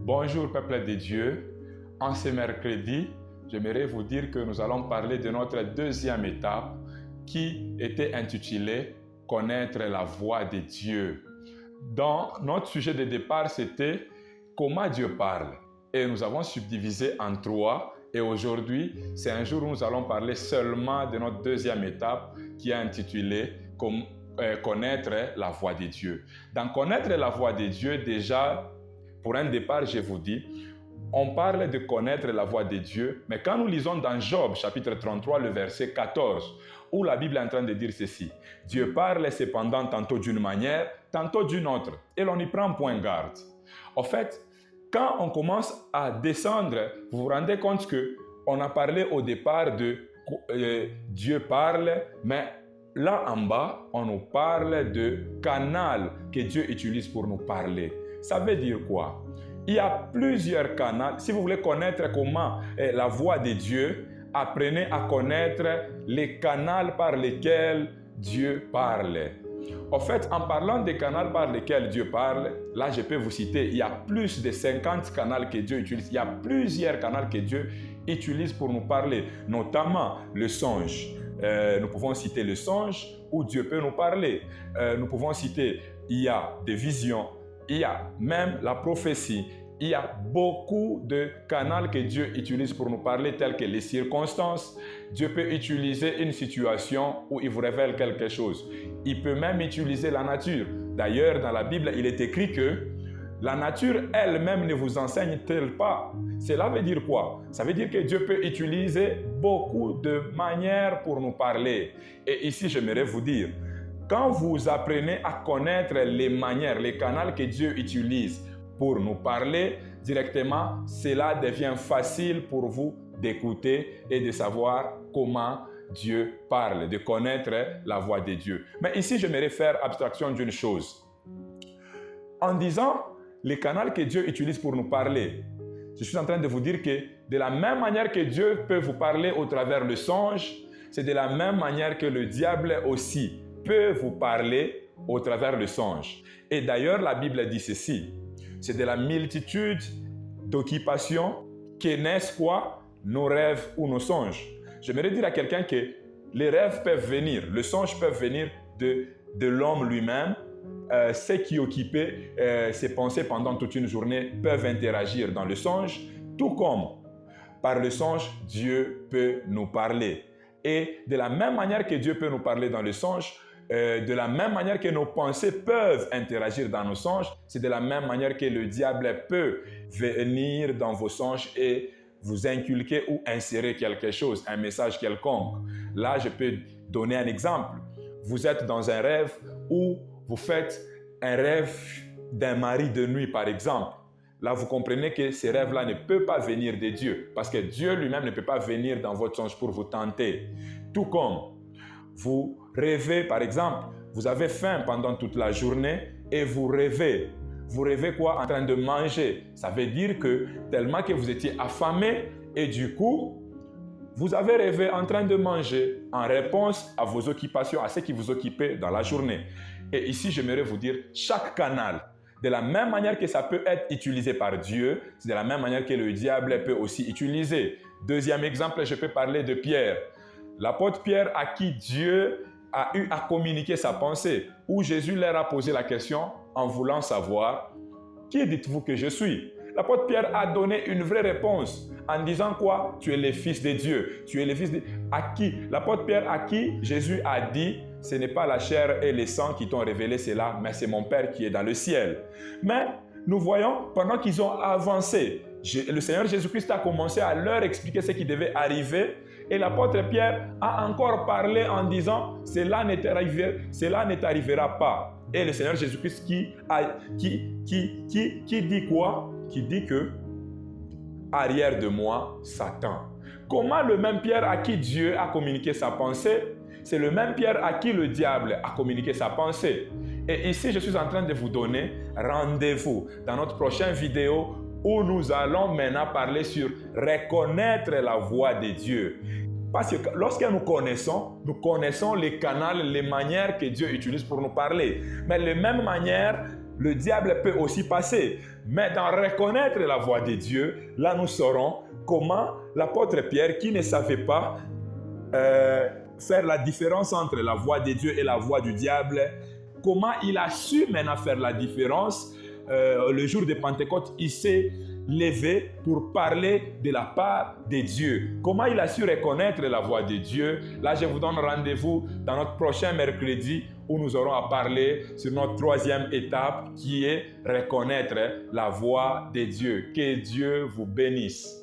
Bonjour peuple de Dieu, en ce mercredi, j'aimerais vous dire que nous allons parler de notre deuxième étape qui était intitulée « Connaître la voix de Dieu ». Dans notre sujet de départ, c'était « Comment Dieu parle ?» et nous avons subdivisé en trois et aujourd'hui, c'est un jour où nous allons parler seulement de notre deuxième étape qui est intitulée « Connaître la voix de Dieu ». Dans « Connaître la voix de Dieu », déjà, pour un départ, je vous dis, on parle de connaître la voix de Dieu, mais quand nous lisons dans Job, chapitre 33, le verset 14, où la Bible est en train de dire ceci, « Dieu parle cependant tantôt d'une manière, tantôt d'une autre, et l'on n'y prend point garde. » En fait, quand on commence à descendre, vous vous rendez compte qu'on a parlé au départ de Dieu parle, mais là en bas, on nous parle de canal que Dieu utilise pour nous parler. Ça veut dire quoi? Il y a plusieurs canaux. Si vous voulez connaître comment la voix de Dieu, apprenez à connaître les canaux par lesquels Dieu parle. En fait, en parlant des canaux par lesquels Dieu parle, là je peux vous citer, il y a plus de 50 canaux que Dieu utilise. Il y a plusieurs canaux que Dieu utilise pour nous parler, notamment le songe. Nous pouvons citer le songe où Dieu peut nous parler. Nous pouvons citer, il y a des visions, il y a même la prophétie. Il y a beaucoup de canaux que Dieu utilise pour nous parler, tels que les circonstances. Dieu peut utiliser une situation où il vous révèle quelque chose. Il peut même utiliser la nature. D'ailleurs, dans la Bible, il est écrit que la nature elle-même ne vous enseigne-t-elle pas? Cela veut dire quoi? Ça veut dire que Dieu peut utiliser beaucoup de manières pour nous parler. Et ici, j'aimerais vous dire, quand vous apprenez à connaître les manières, les canaux que Dieu utilise pour nous parler directement, cela devient facile pour vous d'écouter et de savoir comment Dieu parle, de connaître la voix de Dieu. Mais ici, j'aimerais faire abstraction d'une chose. En disant les canaux que Dieu utilise pour nous parler, je suis en train de vous dire que de la même manière que Dieu peut vous parler au travers le songe, c'est de la même manière que le diable aussi peut vous parler au travers le songe. Et d'ailleurs, la Bible dit ceci, c'est de la multitude d'occupations que naissent quoi? Nos rêves ou nos songes. J'aimerais dire à quelqu'un que les rêves peuvent venir, le songe peut venir de l'homme lui-même. Ceux qui occupaient ses pensées pendant toute une journée peuvent interagir dans le songe, tout comme par le songe, Dieu peut nous parler. Et de la même manière que Dieu peut nous parler dans le songe, de la même manière que nos pensées peuvent interagir dans nos songes, c'est de la même manière que le diable peut venir dans vos songes et vous inculquer ou insérer quelque chose, un message quelconque. Là, je peux donner un exemple. Vous êtes dans un rêve où vous faites un rêve d'un mari de nuit, par exemple. Là, vous comprenez que ce rêve-là ne peut pas venir de Dieu, parce que Dieu lui-même ne peut pas venir dans votre songe pour vous tenter. Tout comme vous rêvez, par exemple, vous avez faim pendant toute la journée et vous rêvez. Vous rêvez quoi? En train de manger. Ça veut dire que tellement que vous étiez affamé et du coup, vous avez rêvé en train de manger en réponse à vos occupations, à ce qui vous occupait dans la journée. Et ici, j'aimerais vous dire, chaque canal, de la même manière que ça peut être utilisé par Dieu, c'est de la même manière que le diable peut aussi utiliser. Deuxième exemple, je peux parler de Pierre. L'apôtre Pierre à qui Dieu a eu à communiquer sa pensée, où Jésus leur a posé la question en voulant savoir « Qui dites-vous que je suis ?» L'apôtre Pierre a donné une vraie réponse en disant quoi? Tu es le fils de Dieu. Tu es le fils de... À qui? L'apôtre Pierre à qui Jésus a dit ce n'est pas la chair et le sang qui t'ont révélé cela, mais c'est mon Père qui est dans le ciel. Mais nous voyons, pendant qu'ils ont avancé, le Seigneur Jésus-Christ a commencé à leur expliquer ce qui devait arriver et l'apôtre Pierre a encore parlé en disant cela ne t'arrivera pas. Et le Seigneur Jésus-Christ qui dit quoi? Qui dit que arrière de moi, Satan. Comment le même Pierre à qui Dieu a communiqué sa pensée, c'est le même Pierre à qui le diable a communiqué sa pensée. Et ici, je suis en train de vous donner rendez-vous dans notre prochaine vidéo où nous allons maintenant parler sur reconnaître la voix de Dieu. Parce que lorsque nous connaissons les canaux, les manières que Dieu utilise pour nous parler. Mais de la même manière, le diable peut aussi passer. Mais dans reconnaître la voix de Dieu, là nous saurons comment l'apôtre Pierre, qui ne savait pas faire la différence entre la voix de Dieu et la voix du diable, comment il a su maintenant faire la différence. Le jour de Pentecôte, il s'est levé pour parler de la part de Dieu. Comment il a su reconnaître la voix de Dieu? Là, je vous donne rendez-vous dans notre prochain mercredi où nous aurons à parler sur notre troisième étape qui est reconnaître la voix de Dieu. Que Dieu vous bénisse.